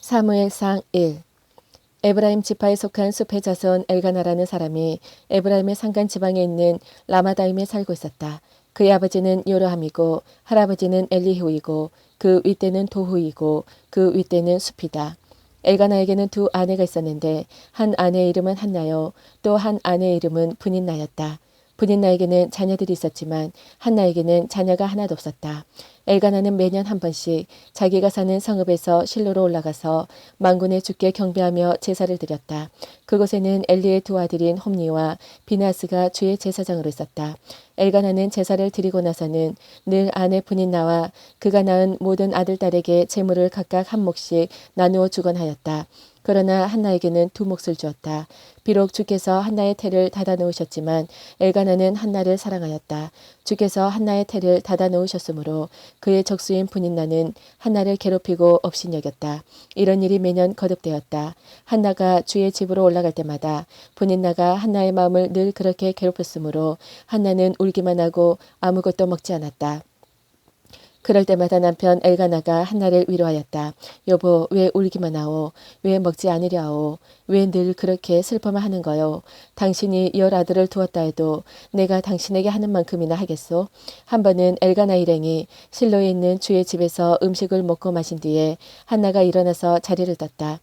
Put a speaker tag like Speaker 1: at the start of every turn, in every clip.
Speaker 1: 사무엘상 1. 에브라임 지파에 속한 숲의 자손 엘가나라는 사람이 에브라임의 산간 지방에 있는 라마다임에 살고 있었다. 그의 아버지는 요로함이고 할아버지는 엘리후이고 그 윗대는 도후이고 그 윗대는 숲이다. 엘가나에게는 두 아내가 있었는데 한 아내의 이름은 한나요, 또 한 아내의 이름은 분인나였다. 분인나에게는 자녀들이 있었지만 한나에게는 자녀가 하나도 없었다. 엘가나는 매년 한 번씩 자기가 사는 성읍에서 실로로 올라가서 만군의 주께 경배하며 제사를 드렸다. 그곳에는 엘리의 두 아들인 홈니와 비나스가 주의 제사장으로 있었다. 엘가나는 제사를 드리고 나서는 늘 아내 분인나와 그가 낳은 모든 아들 딸에게 재물을 각각 한 몫씩 나누어 주곤 하였다. 그러나 한나에게는 두 몫을 주었다. 비록 주께서 한나의 태를 닫아 놓으셨지만 엘가나는 한나를 사랑하였다. 주께서 한나의 태를 닫아 놓으셨으므로 그의 적수인 분인나는 한나를 괴롭히고 업신여겼다. 이런 일이 매년 거듭되었다. 한나가 주의 집으로 올라갈 때마다 분인나가 한나의 마음을 늘 그렇게 괴롭혔으므로 한나는 울기만 하고 아무것도 먹지 않았다. 그럴 때마다 남편 엘가나가 한나를 위로하였다. 여보, 왜 울기만 하오? 왜 먹지 않으려 하오? 왜 늘 그렇게 슬퍼만 하는 거요? 당신이 10아들을 두었다 해도 내가 당신에게 하는 만큼이나 하겠소? 한 번은 엘가나 일행이 실로에 있는 주의 집에서 음식을 먹고 마신 뒤에 한나가 일어나서 자리를 떴다.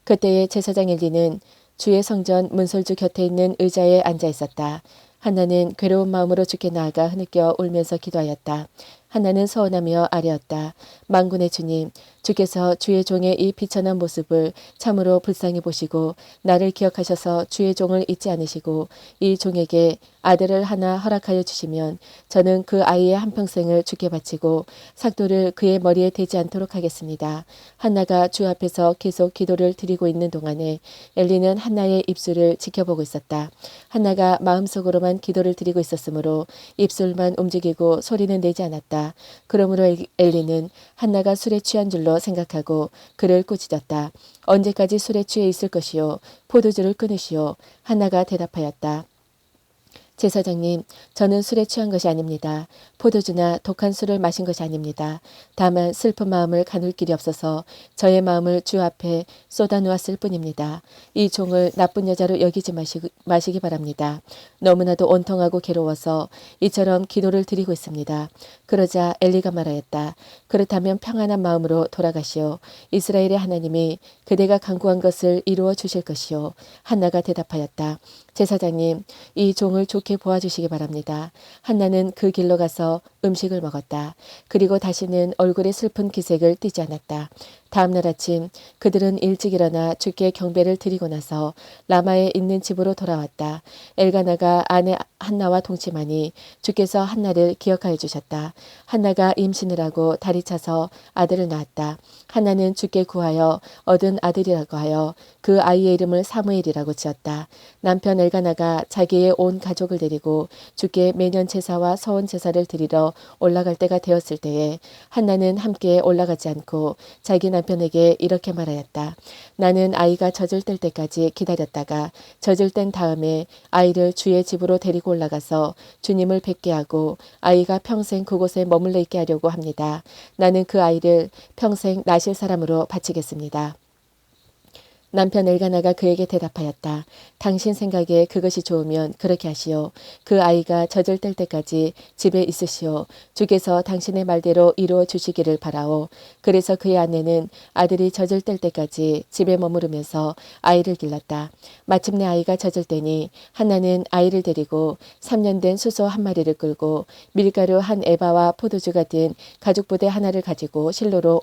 Speaker 1: 그때의 제사장 엘리는 주의 성전 문설주 곁에 있는 의자에 앉아 있었다. 한나는 괴로운 마음으로 주께 나아가 흐느껴 울면서 기도하였다. 한나는 서원하며 아뢰었다. 만군의 주님, 주께서 주의 종의 이 비천한 모습을 참으로 불쌍히 보시고 나를 기억하셔서 주의 종을 잊지 않으시고 이 종에게 아들을 하나 허락하여 주시면 저는 그 아이의 한평생을 주께 바치고 삭도를 그의 머리에 대지 않도록 하겠습니다. 한나가 주 앞에서 계속 기도를 드리고 있는 동안에 엘리는 한나의 입술을 지켜보고 있었다. 한나가 마음속으로만 기도를 드리고 있었으므로 입술만 움직이고 소리는 내지 않았다. 그러므로 엘리는 한나가 술에 취한 줄로 생각하고 그를 꾸짖었다. 언제까지 술에 취해 있을 것이요? 포도주를 끊으시오. 한나가 대답하였다. 제사장님, 저는 술에 취한 것이 아닙니다. 포도주나 독한 술을 마신 것이 아닙니다. 다만 슬픈 마음을 가눌 길이 없어서 저의 마음을 주 앞에 쏟아놓았을 뿐입니다. 이 종을 나쁜 여자로 여기지 마시기 바랍니다. 너무나도 온통하고 괴로워서 이처럼 기도를 드리고 있습니다. 그러자 엘리가 말하였다. 그렇다면 평안한 마음으로 돌아가시오. 이스라엘의 하나님이 그대가 간구한 것을 이루어 주실 것이오. 한나가 대답하였다. 제사장님, 이 종을 좋게 보아주시기 바랍니다. 한나는 그 길로 가서 음식을 먹었다. 그리고 다시는 얼굴에 슬픈 기색을 띠지 않았다. 다음날 아침 그들은 일찍 일어나 주께 경배를 드리고 나서 라마에 있는 집으로 돌아왔다. 엘가나가 아내 한나와 동침하니 주께서 한나를 기억하여 주셨다. 한나가 임신을 하고 다리 차서 아들을 낳았다. 한나는 주께 구하여 얻은 아들이라고 하여 그 아이의 이름을 사무엘이라고 지었다. 남편 엘가나가 자기의 온 가족을 데리고 주께 매년 제사와 서원 제사를 드리러 올라갈 때가 되었을 때에 한나는 함께 올라가지 않고 자기 남편에게 이렇게 말하였다. 나는 아이가 젖을 뗄 때까지 기다렸다가 젖을 뗀 다음에 아이를 주의 집으로 데리고 올라가서 주님을 뵙게 하고 아이가 평생 그곳에 머물러 있게 하려고 합니다. 나는 그 아이를 평생 나실 사람으로 바치겠습니다. 남편 엘가나가 그에게 대답하였다. 당신 생각에 그것이 좋으면 그렇게 하시오. 그 아이가 젖을 뗄 때까지 집에 있으시오. 주께서 당신의 말대로 이루어 주시기를 바라오. 그래서 그의 아내는 아들이 젖을 뗄 때까지 집에 머무르면서 아이를 길렀다. 마침내 아이가 젖을 떼니 한나는 아이를 데리고 3년 된 수소 한 마리를 끌고 밀가루 한 에바와 포도주가 든 가죽부대 하나를 가지고 실로로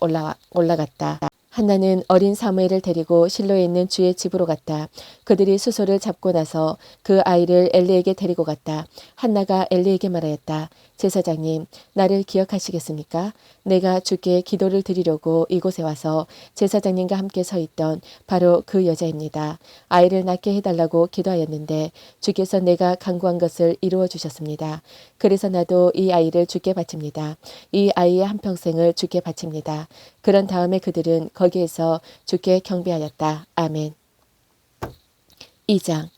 Speaker 1: 올라갔다. 한나는 어린 사무엘을 데리고 실로에 있는 주의 집으로 갔다. 그들이 수소를 잡고 나서 그 아이를 엘리에게 데리고 갔다. 한나가 엘리에게 말하였다. 제사장님, 나를 기억하시겠습니까? 내가 주께 기도를 드리려고 이곳에 와서 제사장님과 함께 서 있던 바로 그 여자입니다. 아이를 낳게 해달라고 기도하였는데 주께서 내가 간구한 것을 이루어 주셨습니다. 그래서 나도 이 아이를 주께 바칩니다. 이 아이의 한평생을 주께 바칩니다. 그런 다음에 그들은 거기에서 주께 경배하였다. 아멘. 2장.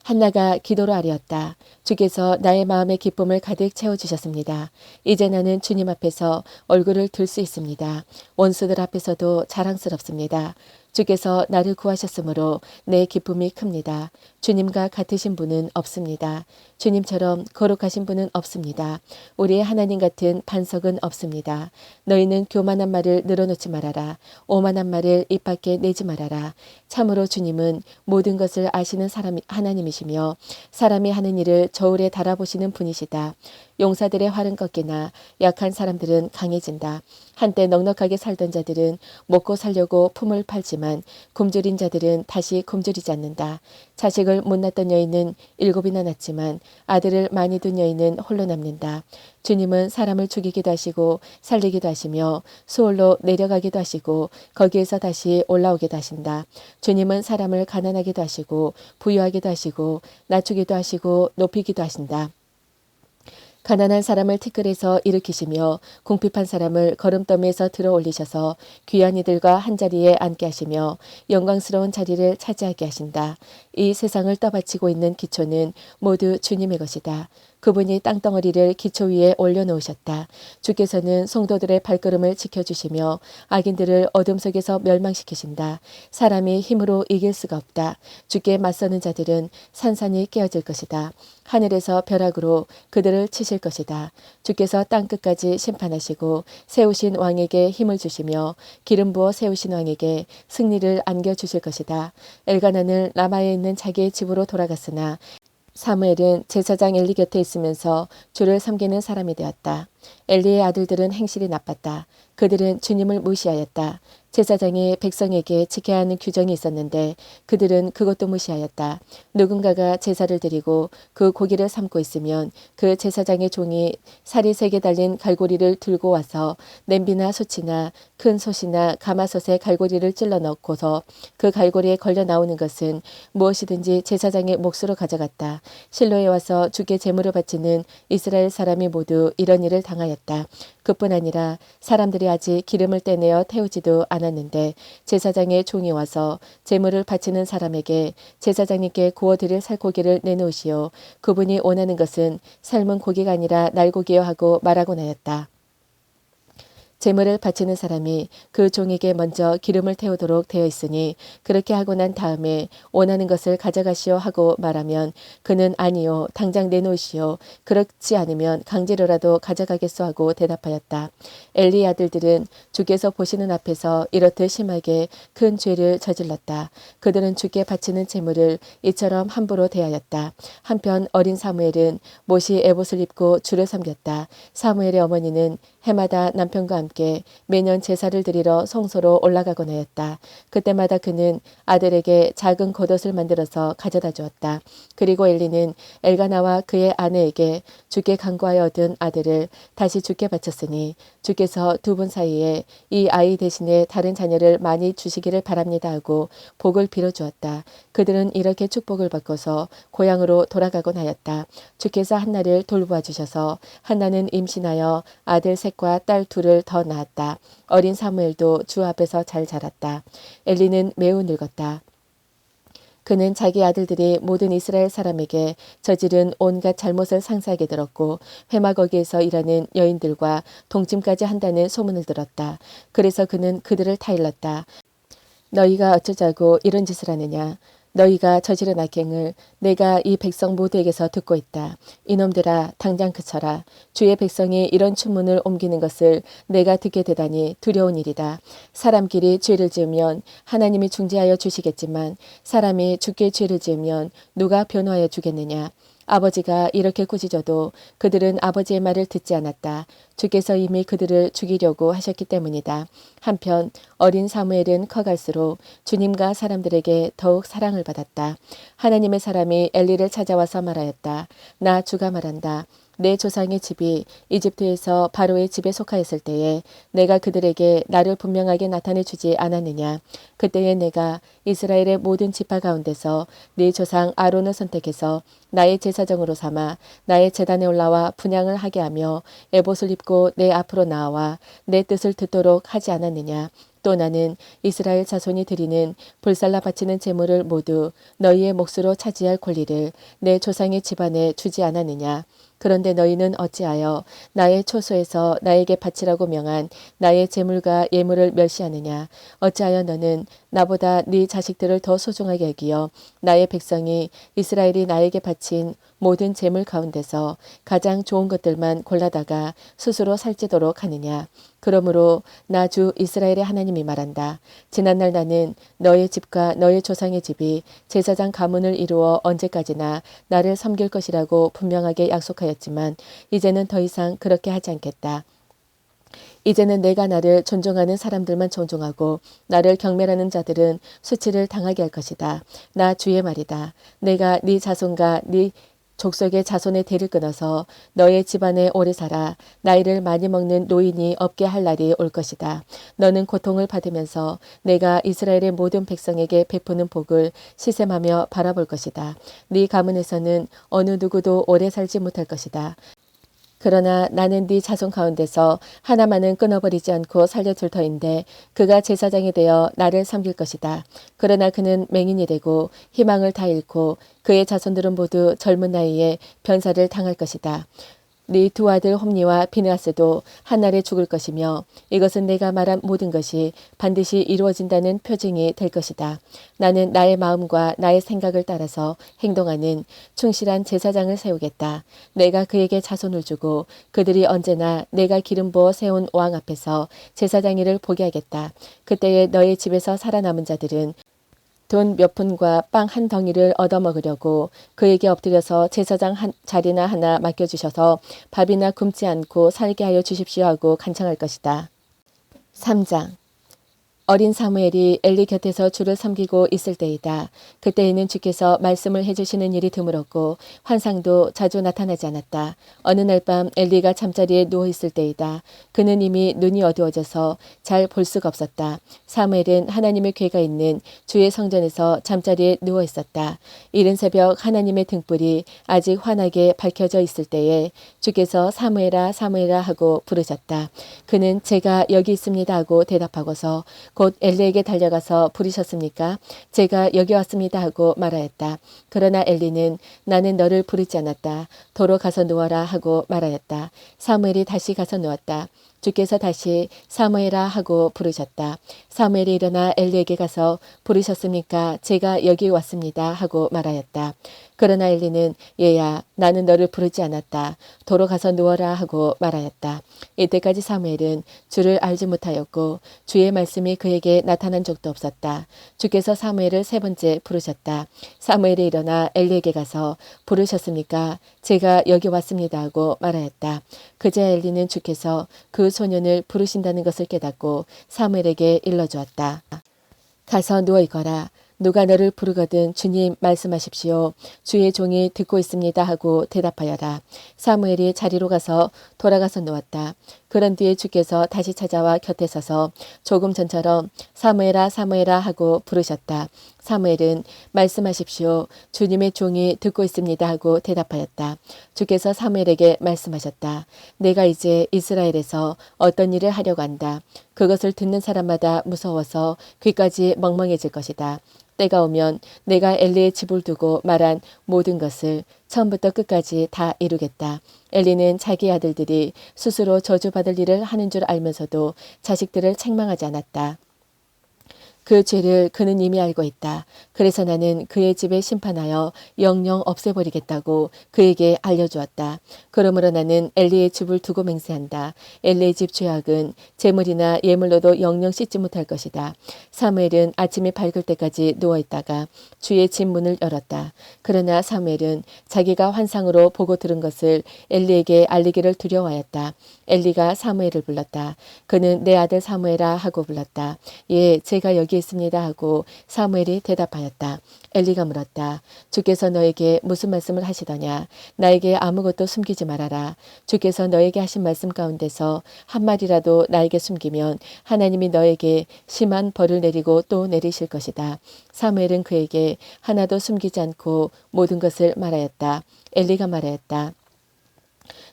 Speaker 1: 한나가 기도로 아뢰었다. 주께서 나의 마음의 기쁨을 가득 채워주셨습니다. 이제 나는 주님 앞에서 얼굴을 들 수 있습니다. 원수들 앞에서도 자랑스럽습니다. 주께서 나를 구하셨으므로 내 기쁨이 큽니다. 주님과 같으신 분은 없습니다. 주님처럼 거룩하신 분은 없습니다. 우리의 하나님 같은 반석은 없습니다. 너희는 교만한 말을 늘어놓지 말아라. 오만한 말을 입 밖에 내지 말아라. 참으로 주님은 모든 것을 아시는 하나님이시며 사람이 하는 일을 저울에 달아보시는 분이시다. 용사들의 활은 꺾이나 약한 사람들은 강해진다. 한때 넉넉하게 살던 자들은 먹고 살려고 품을 팔지만 굶주린 자들은 다시 굶주리지 않는다. 자식을 못 낳던 여인은 7이나 낳지만 아들을 많이 둔 여인은 홀로 남는다. 주님은 사람을 죽이기도 하시고 살리기도 하시며 수월로 내려가기도 하시고 거기에서 다시 올라오기도 하신다. 주님은 사람을 가난하기도 하시고 부유하기도 하시고 낮추기도 하시고 높이기도 하신다. 가난한 사람을 티끌에서 일으키시며 궁핍한 사람을 거름더미에서 들어 올리셔서 귀한 이들과 한자리에 앉게 하시며 영광스러운 자리를 차지하게 하신다. 이 세상을 떠받치고 있는 기초는 모두 주님의 것이다. 그분이 땅덩어리를 기초 위에 올려놓으셨다. 주께서는 성도들의 발걸음을 지켜주시며 악인들을 어둠 속에서 멸망시키신다. 사람이 힘으로 이길 수가 없다. 주께 맞서는 자들은 산산이 깨어질 것이다. 하늘에서 벼락으로 그들을 치실 것이다. 주께서 땅끝까지 심판하시고 세우신 왕에게 힘을 주시며 기름 부어 세우신 왕에게 승리를 안겨주실 것이다. 엘가나는 라마에 있는 자기의 집으로 돌아갔으나 사무엘은 제사장 엘리 곁에 있으면서 주를 섬기는 사람이 되었다. 엘리의 아들들은 행실이 나빴다. 그들은 주님을 무시하였다. 제사장이 백성에게 지켜야 하는 규정이 있었는데 그들은 그것도 무시하였다. 누군가가 제사를 드리고 그 고기를 삶고 있으면 그 제사장의 종이 살이 3개 달린 갈고리를 들고 와서 냄비나 솥이나 큰 솥이나 가마솥에 갈고리를 찔러 넣고서 그 갈고리에 걸려 나오는 것은 무엇이든지 제사장의 몫으로 가져갔다. 실로에 와서 주께 제물을 바치는 이스라엘 사람이 모두 이런 일을 당하였다. 그뿐 아니라 사람들이 아직 기름을 떼내어 태우지도 않았는데 제사장의 종이 와서 제물을 바치는 사람에게 제사장님께 구워드릴 살코기를 내놓으시오. 그분이 원하는 것은 삶은 고기가 아니라 날고기여 하고 말하곤 하였다. 제물을 바치는 사람이 그 종에게 먼저 기름을 태우도록 되어 있으니 그렇게 하고 난 다음에 원하는 것을 가져가시오 하고 말하면 그는 아니요 당장 내놓으시오. 그렇지 않으면 강제로라도 가져가겠소 하고 대답하였다. 엘리 아들들은 주께서 보시는 앞에서 이렇듯 심하게 큰 죄를 저질렀다. 그들은 주께 바치는 제물을 이처럼 함부로 대하였다. 한편 어린 사무엘은 못이 에봇을 입고 주를 섬겼다. 사무엘의 어머니는 해마다 남편과 함께 매년 제사를 드리러 성소로 올라가곤 하였다. 그때마다 그는 아들에게 작은 겉옷을 만들어서 가져다 주었다. 그리고 엘리는 엘가나와 그의 아내에게 주께 간구하여 얻은 아들을 다시 주께 바쳤으니 주께서 두 분 사이에 이 아이 대신에 다른 자녀를 많이 주시기를 바랍니다 하고 복을 빌어주었다. 그들은 이렇게 축복을 받고서 고향으로 돌아가곤 하였다. 주께서 한나를 돌보아 주셔서 한나는 임신하여 아들 셋과 딸 2을 더 낳았다. 어린 사무엘도 주 앞에서 잘 자랐다. 엘리는 매우 늙었다. 그는 자기 아들들이 모든 이스라엘 사람에게 저지른 온갖 잘못을 상세하게 들었고 회막 거기에서 일하는 여인들과 동침까지 한다는 소문을 들었다. 그래서 그는 그들을 타일렀다. 너희가 어쩌자고 이런 짓을 하느냐. 너희가 저지른 악행을 내가 이 백성 모두에게서 듣고 있다. 이놈들아 당장 그쳐라. 주의 백성이 이런 추문을 옮기는 것을 내가 듣게 되다니 두려운 일이다. 사람끼리 죄를 지으면 하나님이 중재하여 주시겠지만 사람이 주께 죄를 지으면 누가 변호하여 주겠느냐. 아버지가 이렇게 꾸짖어도 그들은 아버지의 말을 듣지 않았다. 주께서 이미 그들을 죽이려고 하셨기 때문이다. 한편 어린 사무엘은 커갈수록 주님과 사람들에게 더욱 사랑을 받았다. 하나님의 사람이 엘리를 찾아와서 말하였다. 나 주가 말한다. 내 조상의 집이 이집트에서 바로의 집에 속하였을 때에 내가 그들에게 나를 분명하게 나타내 주지 않았느냐. 그때에 내가 이스라엘의 모든 지파 가운데서 네 조상 아론을 선택해서 나의 제사장으로 삼아 나의 제단에 올라와 분향을 하게 하며 에봇을 입고 내 앞으로 나와 내 뜻을 듣도록 하지 않았느냐. 또 나는 이스라엘 자손이 드리는 불살라 바치는 제물을 모두 너희의 몫으로 차지할 권리를 내 조상의 집안에 주지 않았느냐. 그런데 너희는 어찌하여 나의 초소에서 나에게 바치라고 명한 나의 제물과 예물을 멸시하느냐. 어찌하여 너는 나보다 네 자식들을 더 소중하게 여기어 나의 백성이 이스라엘이 나에게 바친 모든 제물 가운데서 가장 좋은 것들만 골라다가 스스로 살찌도록 하느냐. 그러므로 나 주 이스라엘의 하나님이 말한다. 지난날 나는 너의 집과 너의 조상의 집이 제사장 가문을 이루어 언제까지나 나를 섬길 것이라고 분명하게 약속하였지만 이제는 더 이상 그렇게 하지 않겠다. 이제는 내가 나를 존중하는 사람들만 존중하고 나를 경멸하는 자들은 수치를 당하게 할 것이다. 나 주의 말이다. 내가 네 자손과 네 족속의 자손의 대를 끊어서 너의 집안에 오래 살아 나이를 많이 먹는 노인이 없게 할 날이 올 것이다. 너는 고통을 받으면서 내가 이스라엘의 모든 백성에게 베푸는 복을 시샘하며 바라볼 것이다. 네 가문에서는 어느 누구도 오래 살지 못할 것이다. 그러나 나는 네 자손 가운데서 하나만은 끊어버리지 않고 살려둘 터인데 그가 제사장이 되어 나를 섬길 것이다. 그러나 그는 맹인이 되고 희망을 다 잃고 그의 자손들은 모두 젊은 나이에 변사를 당할 것이다. 네 두 아들 홈니와 비느하스도 한날에 죽을 것이며 이것은 내가 말한 모든 것이 반드시 이루어진다는 표징이 될 것이다. 나는 나의 마음과 나의 생각을 따라서 행동하는 충실한 제사장을 세우겠다. 내가 그에게 자손을 주고 그들이 언제나 내가 기름 부어 세운 왕 앞에서 제사장이를 보게 하겠다. 그때에 너의 집에서 살아남은 자들은 돈 몇 푼과 빵 한 덩이를 얻어먹으려고 그에게 엎드려서 제사장 자리나 하나 맡겨주셔서 밥이나 굶지 않고 살게 하여 주십시오 하고 간청할 것이다. 3장 어린 사무엘이 엘리 곁에서 주를 섬기고 있을 때이다. 그때에는 주께서 말씀을 해주시는 일이 드물었고 환상도 자주 나타나지 않았다. 어느 날 밤 엘리가 잠자리에 누워있을 때이다. 그는 이미 눈이 어두워져서 잘 볼 수가 없었다. 사무엘은 하나님의 궤가 있는 주의 성전에서 잠자리에 누워있었다. 이른 새벽 하나님의 등불이 아직 환하게 밝혀져 있을 때에 주께서 사무엘아 사무엘아 하고 부르셨다. 그는 제가 여기 있습니다 하고 대답하고서 곧 엘리에게 달려가서 부르셨습니까? 제가 여기 왔습니다 하고 말하였다. 그러나 엘리는 나는 너를 부르지 않았다. 도로 가서 누워라 하고 말하였다. 사무엘이 다시 가서 누웠다. 주께서 다시 사무엘아 하고 부르셨다. 사무엘이 일어나 엘리에게 가서 부르셨습니까? 제가 여기 왔습니다 하고 말하였다. 그러나 엘리는 얘야 나는 너를 부르지 않았다. 도로 가서 누워라 하고 말하였다. 이때까지 사무엘은 주를 알지 못하였고 주의 말씀이 그에게 나타난 적도 없었다. 주께서 사무엘을 세 번째 부르셨다. 사무엘이 일어나 엘리에게 가서 부르셨습니까? 제가 여기 왔습니다 하고 말하였다. 그제야 엘리는 주께서 그 소년을 부르신다는 것을 깨닫고 사무엘에게 일러주었다. 가서 누워 있거라. 누가 너를 부르거든 주님 말씀하십시오. 주의 종이 듣고 있습니다 하고 대답하여라. 사무엘이 자리로 가서 돌아가서 누웠다. 그런 뒤에 주께서 다시 찾아와 곁에 서서 조금 전처럼 사무엘아 사무엘아 하고 부르셨다. 사무엘은 말씀하십시오. 주님의 종이 듣고 있습니다 하고 대답하였다. 주께서 사무엘에게 말씀하셨다. 내가 이제 이스라엘에서 어떤 일을 하려고 한다. 그것을 듣는 사람마다 무서워서 귀까지 멍멍해질 것이다. 때가 오면 내가 엘리의 집을 두고 말한 모든 것을 처음부터 끝까지 다 이루겠다. 엘리는 자기 아들들이 스스로 저주받을 일을 하는 줄 알면서도 자식들을 책망하지 않았다. 그 죄를 그는 이미 알고 있다. 그래서 나는 그의 집에 심판하여 영영 없애버리겠다고 그에게 알려주었다. 그러므로 나는 엘리의 집을 두고 맹세한다. 엘리의 집 죄악은 재물이나 예물로도 영영 씻지 못할 것이다. 사무엘은 아침이 밝을 때까지 누워있다가 주의 집 문을 열었다. 그러나 사무엘은 자기가 환상으로 보고 들은 것을 엘리에게 알리기를 두려워하였다. 엘리가 사무엘을 불렀다. 그는 내 아들 사무엘아 하고 불렀다. 예, 제가 여기 있습니다 하고 사무엘이 대답하였다. 엘리가 물었다. 주께서 너에게 무슨 말씀을 하시더냐? 나에게 아무것도 숨기지 말아라. 주께서 너에게 하신 말씀 가운데서 한 마디라도 나에게 숨기면 하나님이 너에게 심한 벌을 내리고 또 내리실 것이다. 사무엘은 그에게 하나도 숨기지 않고 모든 것을 말하였다. 엘리가 말하였다.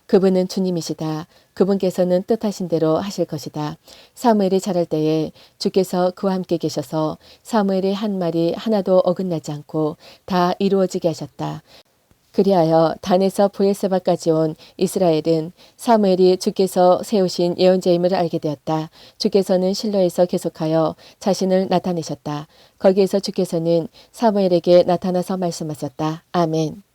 Speaker 1: 그분은 주님이시다. 그분께서는 뜻하신 대로 하실 것이다. 사무엘이 자랄 때에 주께서 그와 함께 계셔서 사무엘의 한 말이 하나도 어긋나지 않고 다 이루어지게 하셨다. 그리하여 단에서 브엘세바까지 온 이스라엘은 사무엘이 주께서 세우신 예언자임을 알게 되었다. 주께서는 실로에서 계속하여 자신을 나타내셨다. 거기에서 주께서는 사무엘에게 나타나서 말씀하셨다. 아멘.